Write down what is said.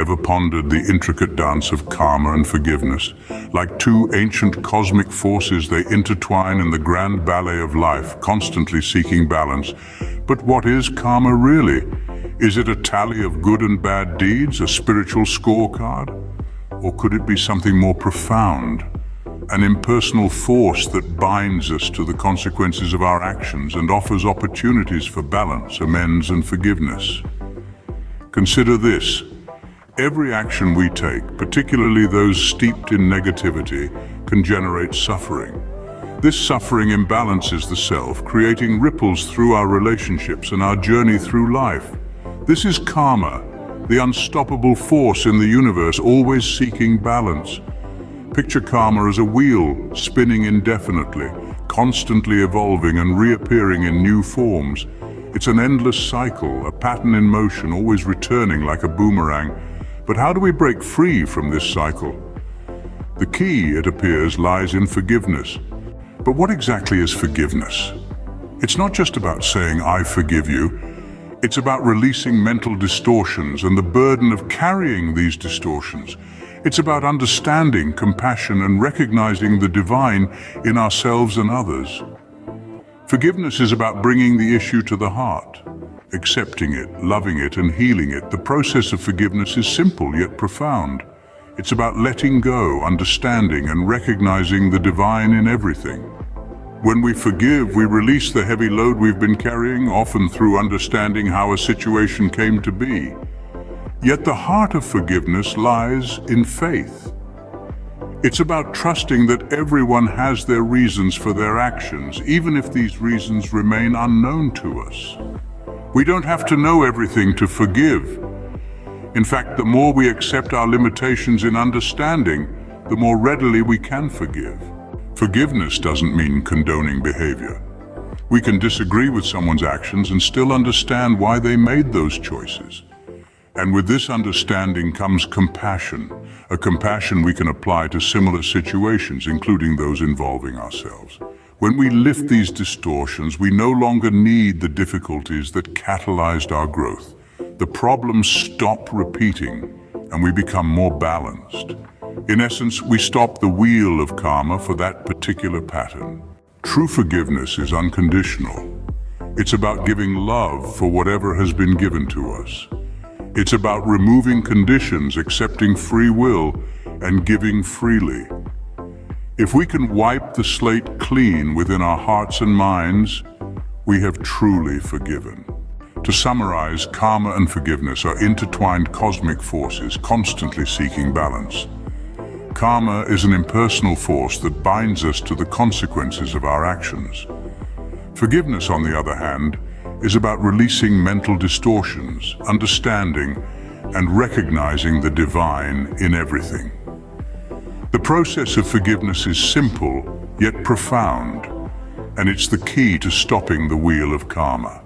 Ever pondered the intricate dance of karma and forgiveness? Like two ancient cosmic forces, they intertwine in the grand ballet of life, constantly seeking balance. But what is karma really? Is it a tally of good and bad deeds, a spiritual scorecard? Or could it be something more profound? An impersonal force that binds us to the consequences of our actions and offers opportunities for balance, amends, and forgiveness. Consider this. Every action we take, particularly those steeped in negativity, can generate suffering. This suffering imbalances the self, creating ripples through our relationships and our journey through life. This is karma, the unstoppable force in the universe, always seeking balance. Picture karma as a wheel, spinning indefinitely, constantly evolving and reappearing in new forms. It's an endless cycle, a pattern in motion, always returning like a boomerang. But how do we break free from this cycle? The key, it appears, lies in forgiveness. But what exactly is forgiveness? It's not just about saying, "I forgive you." It's about releasing mental distortions and the burden of carrying these distortions. It's about understanding, compassion, and recognizing the divine in ourselves and others. Forgiveness is about bringing the issue to the heart, accepting it, loving it, and healing it. The process of forgiveness is simple yet profound. It's about letting go, understanding, and recognizing the divine in everything. When we forgive, we release the heavy load we've been carrying, often through understanding how a situation came to be. Yet the heart of forgiveness lies in faith. It's about trusting that everyone has their reasons for their actions, even if these reasons remain unknown to us. We don't have to know everything to forgive. In fact, the more we accept our limitations in understanding, the more readily we can forgive. Forgiveness doesn't mean condoning behavior. We can disagree with someone's actions and still understand why they made those choices. And with this understanding comes compassion, a compassion we can apply to similar situations, including those involving ourselves. When we lift these distortions, we no longer need the difficulties that catalyzed our growth. The problems stop repeating, and we become more balanced. In essence, we stop the wheel of karma for that particular pattern. True forgiveness is unconditional. It's about giving love for whatever has been given to us. It's about removing conditions, accepting free will, and giving freely. If we can wipe the slate clean within our hearts and minds, we have truly forgiven. To summarize, karma and forgiveness are intertwined cosmic forces, constantly seeking balance. Karma is an impersonal force that binds us to the consequences of our actions. Forgiveness, on the other hand, is about releasing mental distortions, understanding, and recognizing the divine in everything. The process of forgiveness is simple, yet profound, and it's the key to stopping the wheel of karma.